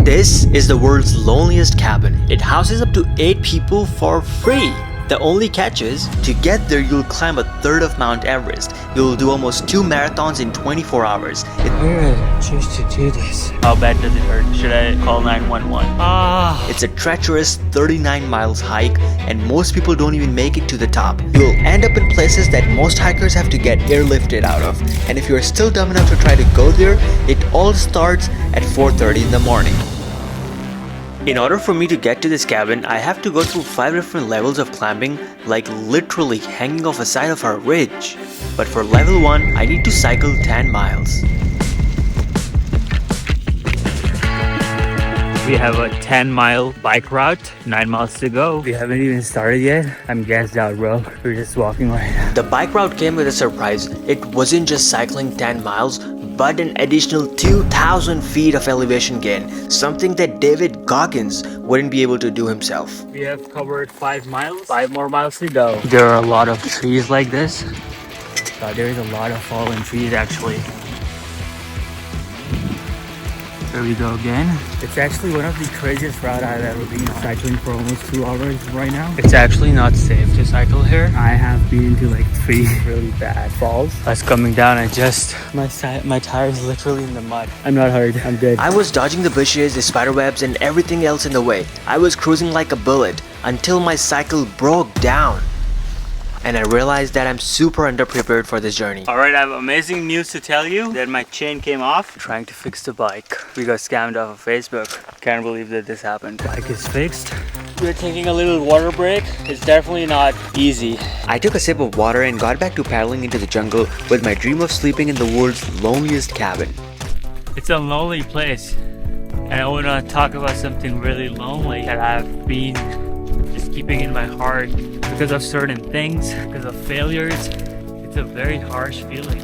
This is the world's loneliest cabin. It houses up to 8 people for free. The only catch is, to get there you'll climb a third of Mount Everest. You'll do almost 2 marathons in 24 hours. Why did I choose to do this? How bad does it hurt? Should I call 911? It's a treacherous 39 miles hike, and most people don't even make it to the top. You'll end up in places that most hikers have to get airlifted out of. And if you're still dumb enough to try to go there, it all starts at 4:30 in the morning. In order for me to get to this cabin, I have to go through 5 different levels of climbing, like literally hanging off a side of a ridge. But for level 1, I need to cycle 10 miles. We have a 10-mile bike route, 9 miles to go. We haven't even started yet. I'm gassed out, bro. We're just walking right now. The bike route came with a surprise. It wasn't just cycling 10 miles, but an additional 2,000 feet of elevation gain, something that David Goggins wouldn't be able to do himself. We have covered 5 miles, 5 more miles to go. There are a lot of trees like this. There is a lot of fallen trees actually. There we go again. It's actually one of the craziest routes I've ever been on. Cycling for almost 2 hours right now. It's actually not safe to cycle here. I have been to like 3 really bad falls. That's coming down. My tire is literally in the mud. I'm not hurt. I'm good. I was dodging the bushes, the spiderwebs, and everything else in the way. I was cruising like a bullet until my cycle broke down. And I realized that I'm super underprepared for this journey. Alright, I have amazing news to tell you that my chain came off. Trying to fix the bike. We got scammed off of Facebook. Can't believe that this happened. Bike is fixed. We're taking a little water break. It's definitely not easy. I took a sip of water and got back to paddling into the jungle with my dream of sleeping in the world's loneliest cabin. It's a lonely place. And I want to talk about something really lonely that I've been just keeping in my heart because of certain things, because of failures. It's a very harsh feeling.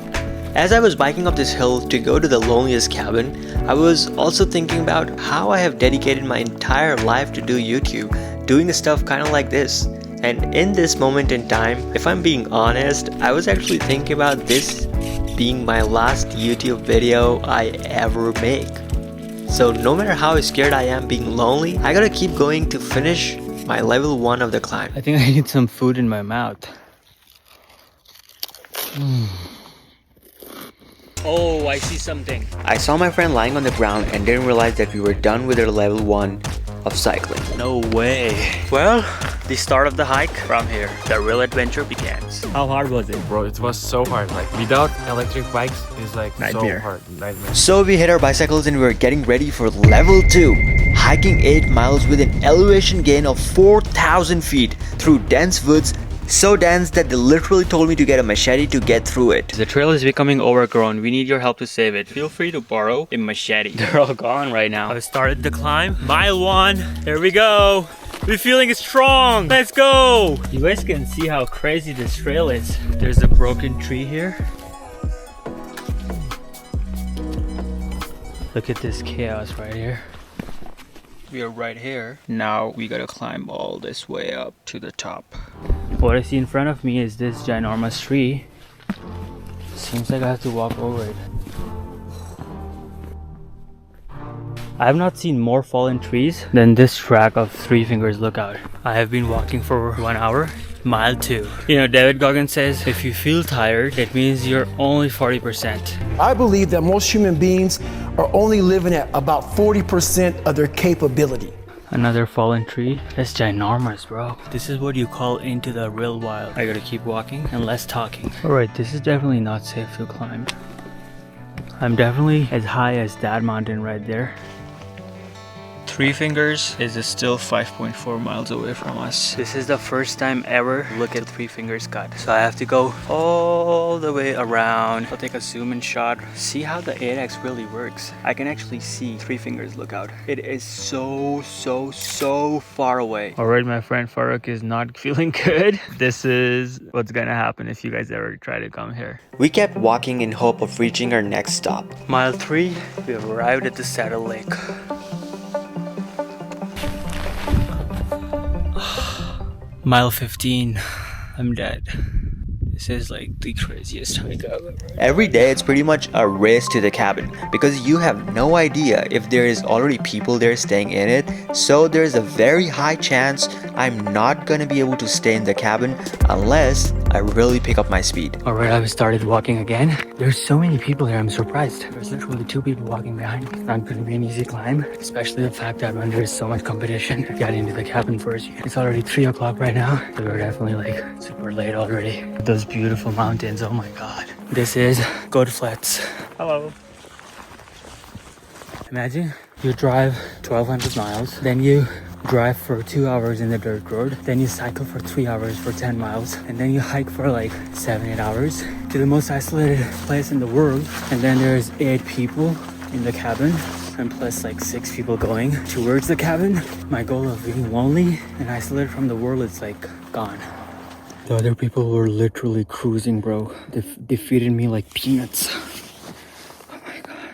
As I was biking up this hill to go to the loneliest cabin, I was also thinking about how I have dedicated my entire life to do YouTube, doing stuff kind of like this. And in this moment in time, if I'm being honest, I was actually thinking about this being my last YouTube video I ever make. So no matter how scared I am being lonely, I gotta keep going to finish my level 1 of the climb. I think I need some food in my mouth. Oh, I see something. I saw my friend lying on the ground and didn't realize that we were done with our level 1 of cycling. No way. Well, the start of the hike, from here, the real adventure begins. How hard was it? Bro, it was so hard. Like, without electric bikes, it's like Nightmare. so hard. Nightmare. So we hit our bicycles and we were getting ready for level 2. Hiking 8 miles with an elevation gain of 4,000 feet through dense woods, so dense that they literally told me to get a machete to get through it. The trail is becoming overgrown. We need your help to save it. Feel free to borrow a machete. They're all gone right now. I started the climb. Mile 1. Here we go. We're feeling strong. Let's go. You guys can see how crazy this trail is. There's a broken tree here. Look at this chaos right here. We are right here. Now we gotta climb all this way up to the top. What I see in front of me is this ginormous tree. Seems like I have to walk over it. I have not seen more fallen trees than this track of Three Fingers Lookout. I have been walking for 1 hour. Mile 2. You know, David Goggins says, if you feel tired, it means you're only 40%. I believe that most human beings are only living at about 40% of their capability. Another fallen tree. That's ginormous, bro. This is what you call into the real wild. I gotta keep walking and less talking. Alright, this is definitely not safe to climb. I'm definitely as high as that mountain right there. Three Fingers is still 5.4 miles away from us. This is the first time ever look at Three Fingers cut. So I have to go all the way around. I'll take a zoom in shot. See how the 8X really works. I can actually see Three Fingers Lookout. It is so far away. Alright, my friend Farooq is not feeling good. This is what's gonna happen if you guys ever try to come here. We kept walking in hope of reaching our next stop. Mile 3, we have arrived at the Saddle Lake. Mile 15, I'm dead. This is like the craziest hike I've ever. Every day it's pretty much a race to the cabin because you have no idea if there is already people there staying in it, so there's a very high chance I'm not gonna be able to stay in the cabin unless I really pick up my speed. Alright, I've started walking again. There's so many people here, I'm surprised. There's literally 2 people walking behind me. It's not gonna be an easy climb, especially the fact that when there's so much competition to get into the cabin first. It's already 3 o'clock right now, so we're definitely like super late already. Those beautiful mountains, oh my god. This is Goat Flats. Hello. Imagine you drive 1,200 miles, then you drive for 2 hours in the dirt road, then you cycle for 3 hours for 10 miles, and then you hike for like 7-8 hours to the most isolated place in the world, and then there's 8 people in the cabin and plus like 6 people going towards the cabin. My goal of being lonely and isolated from the world is like gone. The other people were literally cruising, bro. They feeded me like peanuts. Oh my god.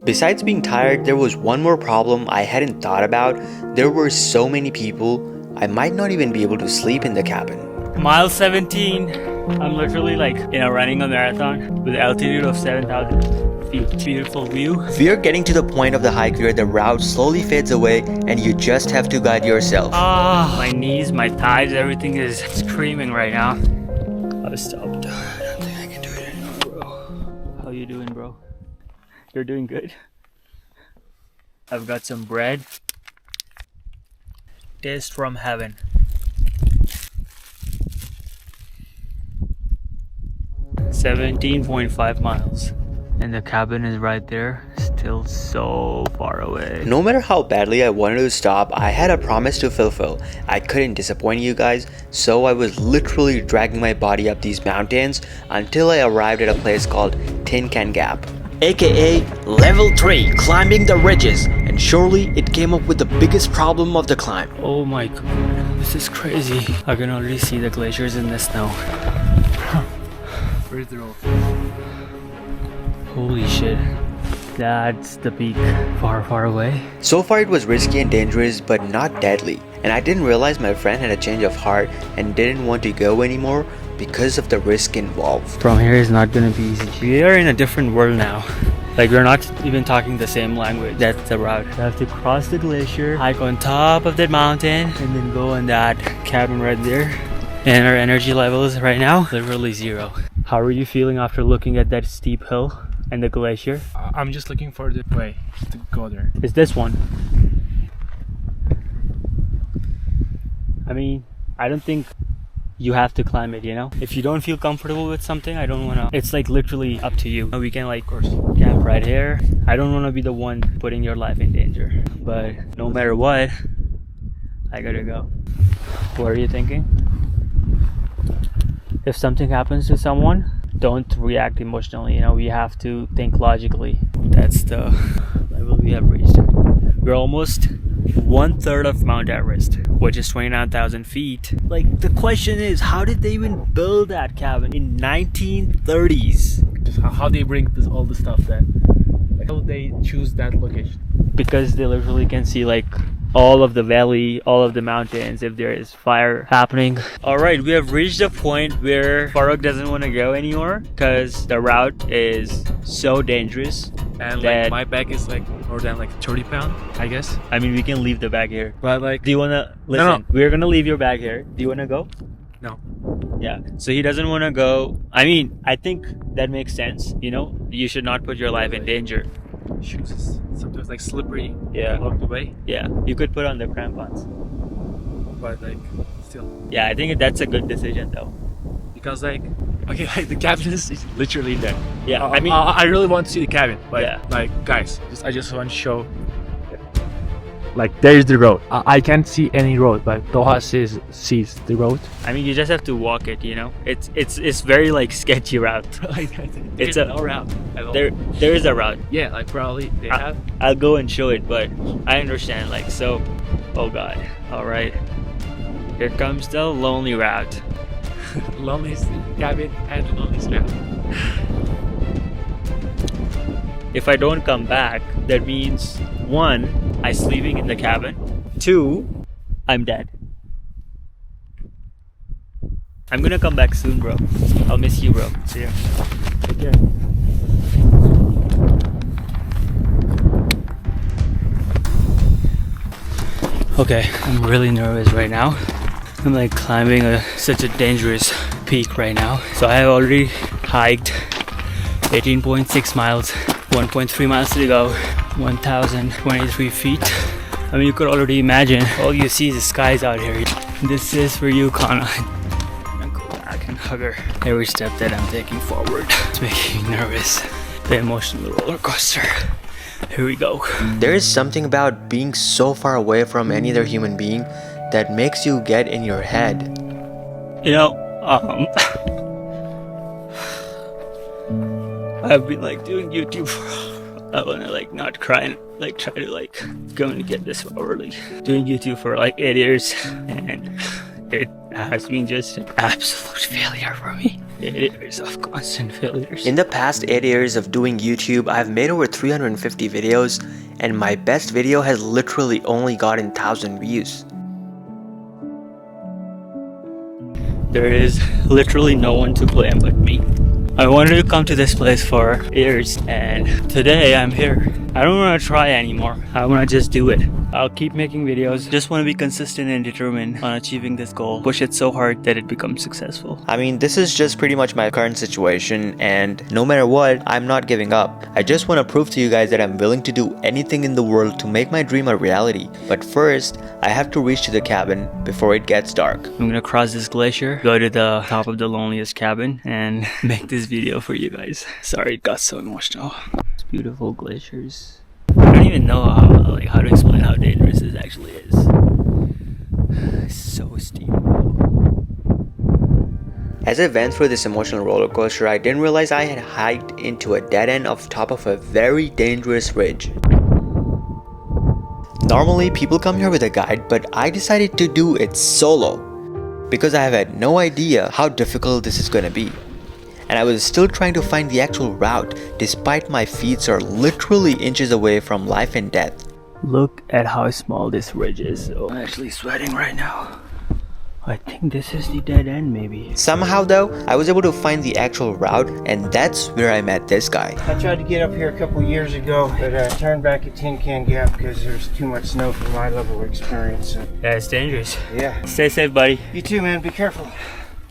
Besides being tired, there was one more problem I hadn't thought about. There were so many people, I might not even be able to sleep in the cabin. Mile 17. I'm literally like, running a marathon with an altitude of 7,000 feet. Beautiful view. We are getting to the point of the hike where the route slowly fades away and you just have to guide yourself. My knees, my thighs, everything is screaming right now. I've stopped. I don't think I can do it anymore, bro. How you doing, bro? You're doing good. I've got some bread. Taste from heaven. 17.5 miles. And the cabin is right there, still so far away. No matter how badly I wanted to stop, I had a promise to fulfill. I couldn't disappoint you guys, so I was literally dragging my body up these mountains until I arrived at a place called Tin Can Gap, aka level 3, climbing the ridges, and surely it came up with the biggest problem of the climb. Oh my god, this is crazy. I can already see the glaciers in the snow. Where's the road? Holy shit. That's the peak. Far, far away. So far it was risky and dangerous, but not deadly. And I didn't realize my friend had a change of heart and didn't want to go anymore because of the risk involved. From here is not gonna be easy. We are in a different world now. Like, we're not even talking the same language. That's the route. We have to cross the glacier, hike on top of that mountain, and then go in that cabin right there. And our energy levels right now, literally 0. How are you feeling after looking at that steep hill and the glacier? I'm just looking for the way to go there. It's this one. I mean, I don't think you have to climb it, If you don't feel comfortable with something, I don't wanna. It's like literally up to you. We can like, of course, camp right here. I don't wanna be the one putting your life in danger. But no matter what, I gotta go. What are you thinking? If something happens to someone, don't react emotionally, we have to think logically. That's the level we have reached. We're almost 1/3 of Mount Everest, which is 29,000 feet. Like, the question is, how did they even build that cabin in 1930s? Just how they bring all the stuff there. Like, how they choose that location? Because they literally can see like all of the valley, all of the mountains, if there is fire happening. All right, we have reached a point where Farooq doesn't want to go anymore because the route is so dangerous. And that like my bag is like more than like 30 pounds, I guess. I mean, we can leave the bag here. But like, Do you want to listen? No. We're gonna leave your bag here. Do you want to go? no. Yeah. So he doesn't want to go. I mean, I think that makes sense. You should not put your life in danger. Shoes is sometimes like slippery. Yeah. Along the way, Yeah. You could put on the crampons. but like still, Yeah, I think that's a good decision though. because like, okay, like the cabin is literally there. Yeah. I mean, I really want to see the cabin, but Yeah. like, guys, I just want to show. Like, there is the road. I can't see any road, but Dohaa sees the road. I mean, you just have to walk it. It's very like sketchy route. It's no route at all. There is a route. Yeah, like probably they have. I'll go and show it, but I understand. Like, so, oh god. All right, here comes the lonely route. Loneliest cabin and the loneliest route. If I don't come back, that means 1, I'm sleeping in the cabin. 2, I'm dead. I'm gonna come back soon, bro. I'll miss you, bro. See ya. Take care. Okay, I'm really nervous right now. I'm like climbing such a dangerous peak right now. So I have already hiked 18.6 miles, 1.3 miles to go, 1,023 feet. I mean, you could already imagine, all you see is the skies out here. This is for you, Kana. I'm gonna go back and hug her. Every step that I'm taking forward, it's making me nervous. The emotional roller coaster. Here we go. There is something about being so far away from any other human being that makes you get in your head. You know, I've been like doing YouTube for, I wanna like not cry and like try to like go and get this early. Doing YouTube for like 8 years and it has been just an absolute failure for me. 8 years of constant failures. In the past 8 years of doing YouTube, I've made over 350 videos and my best video has literally only gotten 1,000 views. There is literally no one to blame but me. I wanted to come to this place for years and today I'm here. I don't want to try anymore. I want to just do it. I'll keep making videos. Just want to be consistent and determined on achieving this goal. Push it so hard that it becomes successful. I mean, this is just pretty much my current situation and no matter what, I'm not giving up. I just want to prove to you guys that I'm willing to do anything in the world to make my dream a reality. But first, I have to reach to the cabin before it gets dark. I'm gonna cross this glacier, go to the top of the loneliest cabin and make this video for you guys. Sorry it got so emotional. It's beautiful glaciers. I don't even know how to explain how dangerous this actually is. It's so steep. As I went through this emotional roller coaster, I didn't realize I had hiked into a dead end off top of a very dangerous ridge. Normally people come here with a guide, but I decided to do it solo because I have had no idea how difficult this is gonna be. And I was still trying to find the actual route despite my feet are literally inches away from life and death. Look at how small this ridge is. So I'm actually sweating right now. I think this is the dead end maybe. Somehow though, I was able to find the actual route and that's where I met this guy. I tried to get up here a couple years ago, but I turned back at Tin Can Gap because there's too much snow for my level of experience. So, Yeah, it's dangerous. yeah. Stay safe, buddy. You too, man. Be careful.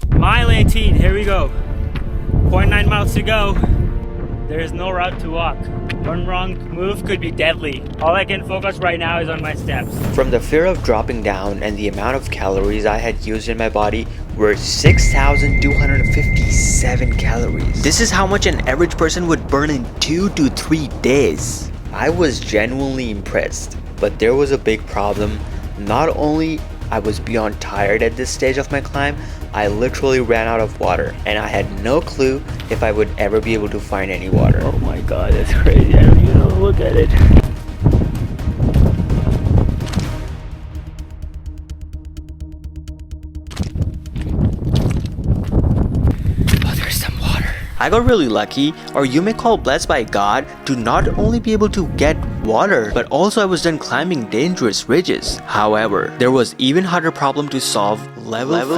Mile 18, here we go. 0.9 miles to go. There is no route to walk. One wrong move could be deadly. All I can focus right now is on my steps. From the fear of dropping down and the amount of calories I had used in my body were 6,257 calories. This is how much an average person would burn in 2 to 3 days. I was genuinely impressed, but there was a big problem. Not only I was beyond tired at this stage of my climb, I literally ran out of water and I had no clue if I would ever be able to find any water. Oh my god, that's crazy. I don't even know. Look at it. Oh, there's some water. I got really lucky, or you may call blessed by God, to not only be able to get water, but also I was done climbing dangerous ridges. However, there was even harder problem to solve. Level 4,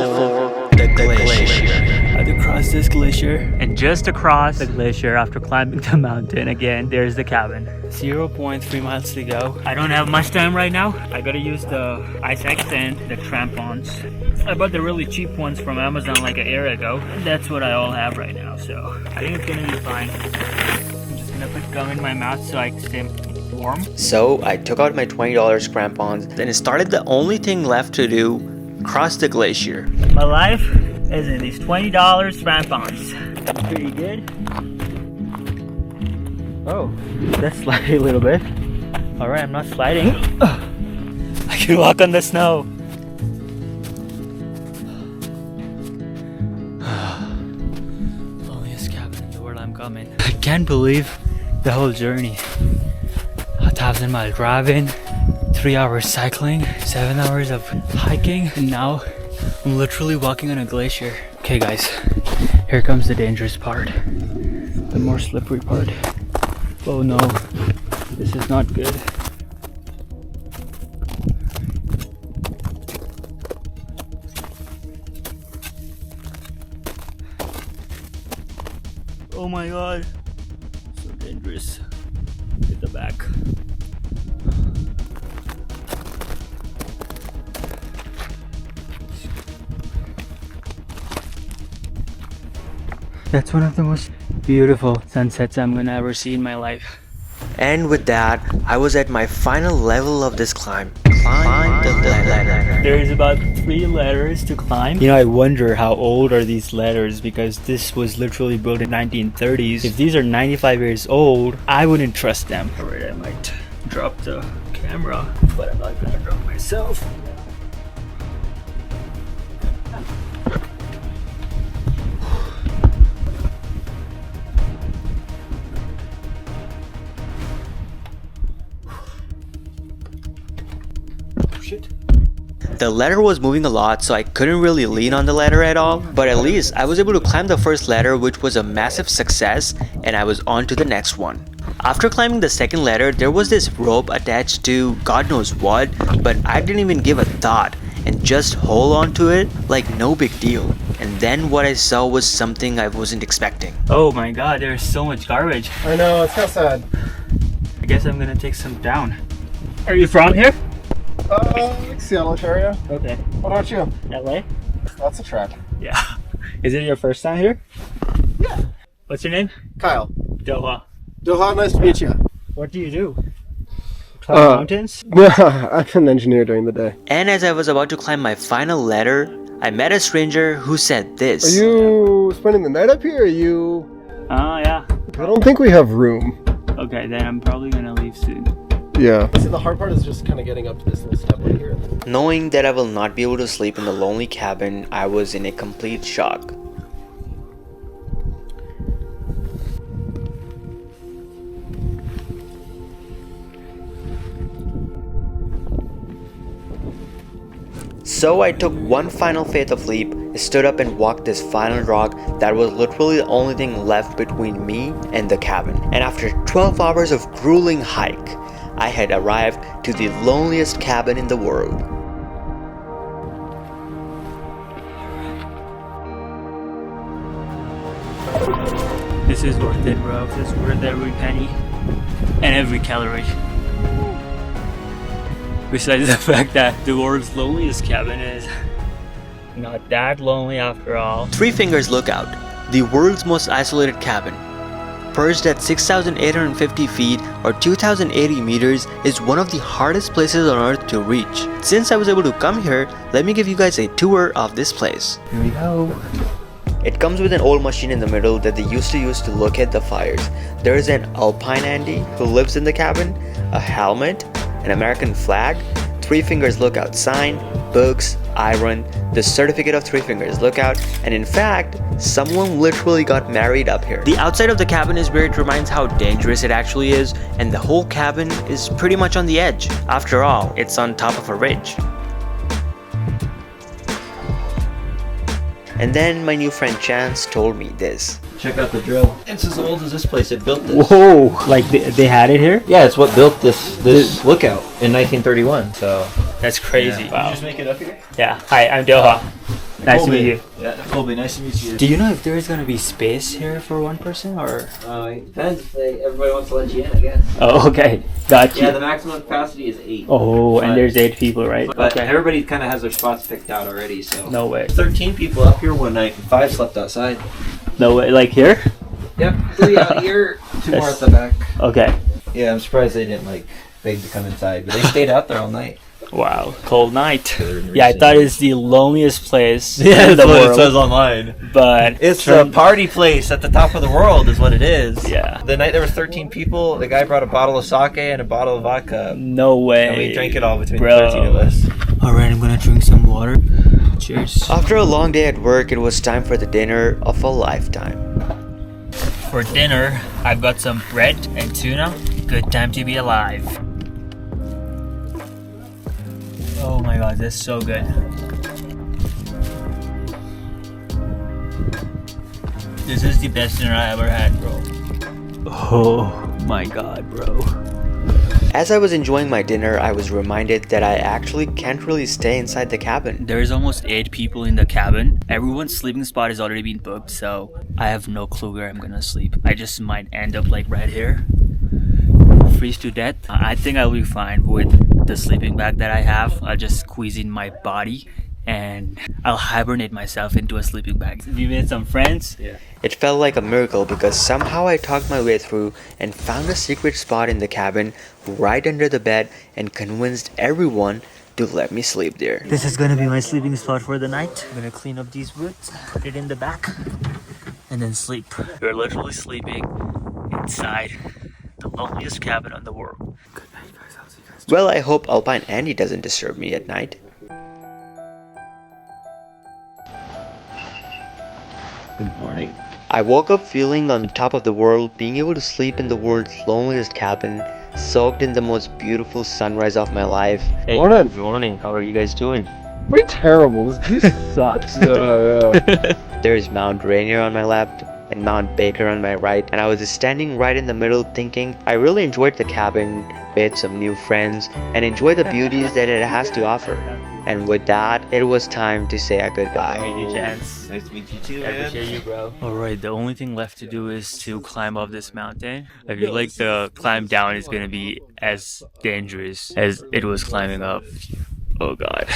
the glacier. I had to cross this glacier, and just across the glacier after climbing the mountain again, there's the cabin. 0.3 miles to go. I don't have much time right now. I gotta use the ice axe and the crampons. I bought the really cheap ones from Amazon like a year ago. That's what I all have right now, so I think it's gonna be fine. I'm just gonna put gum in my mouth so I can stay warm. So I took out my $20 crampons, then it started the only thing left to do, cross the glacier. My life is in these $20 crampons. Pretty good. Oh, that's sliding a little bit. Alright, I'm not sliding. I can walk on the snow. Loneliest cabin in the world, I'm coming. I can't believe the whole journey. 1,000-mile driving, 3 hours cycling, 7 hours of hiking, and now I'm literally walking on a glacier. Okay guys, here comes the dangerous part. The more slippery part. Oh no, this is not good. Oh my god. So dangerous. Hit the back. That's one of the most beautiful sunsets I'm gonna ever see in my life. And with that, I was at my final level of this climb. Climb the ladder. There is about 3 ladders to climb. You know, I wonder how old are these ladders, because this was literally built in 1930s. If these are 95 years old, I wouldn't trust them. Alright, I might drop the camera, but I'm not gonna drop myself. The ladder was moving a lot, so I couldn't really lean on the ladder at all, but at least I was able to climb the first ladder, which was a massive success, and I was on to the next one. After climbing the second ladder, there was this rope attached to God knows what, but I didn't even give a thought and just hold on to it like no big deal. And then what I saw was something I wasn't expecting. Oh my god, there's so much garbage. I know, it's kind of sad. I guess I'm gonna take some down. Are you from here? Like Seattle area. Okay. What about you? LA? That's a trek. Yeah. Is it your first time here? Yeah. What's your name? Kyle. Dohaa. Dohaa, nice to meet you. What do you do? Climb mountains? Yeah, I'm an engineer during the day. And as I was about to climb my final ladder, I met a stranger who said this. Are you spending the night up here? Or are you... Oh, yeah. I don't think we have room. Okay, then I'm probably gonna leave soon. Yeah. See, the hard part is just kind of getting up to this little step right here. Knowing that I will not be able to sleep in the lonely cabin, I was in a complete shock. So I took one final faith of leap, stood up and walked this final rock that was literally the only thing left between me and the cabin. And after 12 hours of grueling hike, I had arrived to the loneliest cabin in the world. This is worth it, bro. This is worth every penny and every calorie. Besides the fact that the world's loneliest cabin is not that lonely after all. Three Fingers Lookout, the world's most isolated cabin. Perched at 6,850 feet or 2,080 meters, is one of the hardest places on earth to reach. Since I was able to come here, let me give you guys a tour of this place. Here we go. It comes with an old machine in the middle that they used to use to locate the fires. There is an Alpine Andy who lives in the cabin, a helmet, an American flag, Three Fingers Lookout sign, books, iron, the certificate of Three Fingers Lookout, and in fact, someone literally got married up here. The outside of the cabin is where it reminds how dangerous it actually is, and the whole cabin is pretty much on the edge. After all, it's on top of a ridge. And then my new friend Chance told me this. Check out the drill. It's as old as this place. It built this. Whoa! Like they had it here? Yeah, it's what built this lookout in 1931. So That's crazy. yeah. Wow. Did you just make it up here? Yeah. Hi, I'm Dohaa. Nice to meet you. Yeah, Colby. Nice to meet you. Do you know if there is gonna be space here for one person or? It depends if everybody wants to let you in, I guess. Oh, okay. Got you. Yeah, the maximum capacity is 8. Oh, and But- there's 8 people, right? But Okay. everybody kind of has their spots picked out already. So No way. 13 people up here one night, and 5 slept outside. No way. Like here? Yep, 3 out here, 2 more That's- at the back. Okay. Yeah, I'm surprised they didn't beg to come inside, but they stayed out there all night. Wow. Cold night. They're in Yeah, I recent thought years. it's the loneliest place Yeah, in the that's what it world. says online. But It's a turned- party place at the top of the world is what it is. Yeah. The night there was 13 people, the guy brought a bottle of sake and a bottle of vodka. No way. And we drank it all between Bro. the 13 of us. Alright, I'm gonna drink some water. Cheers. After a long day at work, it was time for the dinner of a lifetime. For dinner, I've got some bread and tuna. Good time to be alive. Oh my god, this is so good. This is the best dinner I ever had, bro. Oh my god, bro. As I was enjoying my dinner, I was reminded that I actually can't really stay inside the cabin. There's almost 8 people in the cabin. Everyone's sleeping spot has already been booked, so I have no clue where I'm gonna sleep. I just might end up like right here, freeze to death. I think I'll be fine with the sleeping bag that I have. I'll just squeeze in my body and I'll hibernate myself into a sleeping bag. We made some friends. Yeah. It felt like a miracle because somehow I talked my way through and found a secret spot in the cabin right under the bed and convinced everyone to let me sleep there. This is gonna be my sleeping spot for the night. I'm gonna clean up these roots, put it in the back, and then sleep. We're literally sleeping inside the loneliest cabin in the world. Good night, guys. I'll see you guys. Well, I hope Alpine Andy doesn't disturb me at night. Good morning. I woke up feeling on top of the world, being able to sleep in the world's loneliest cabin, soaked in the most beautiful sunrise of my life. Hey, Morning. good morning. How are you guys doing? We're terrible. This sucks. There is Mount Rainier on my left and Mount Baker on my right, and I was just standing right in the middle thinking I really enjoyed the cabin, made some new friends, and enjoyed the beauties that it has to offer. And with that, it was time to say a goodbye. Chance. Nice to meet you too, I man. appreciate you, bro. Alright, the only thing left to do is to climb up this mountain. I feel like the climb down is gonna be as dangerous as it was climbing up. Oh god.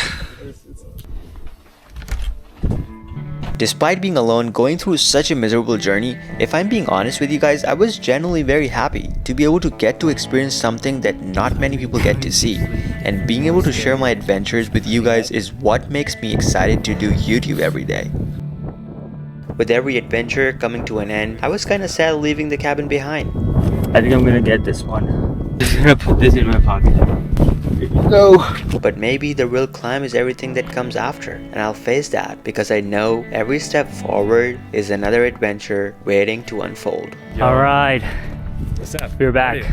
Despite being alone, going through such a miserable journey, if I'm being honest with you guys, I was genuinely very happy to be able to get to experience something that not many people get to see. And being able to share my adventures with you guys is what makes me excited to do YouTube every day. With every adventure coming to an end, I was kinda sad leaving the cabin behind. I think I'm gonna get this one. I'm just gonna put this in my pocket. No. But maybe the real climb is everything that comes after, and I'll face that because I know every step forward is another adventure waiting to unfold. Alright, What's up? we're back.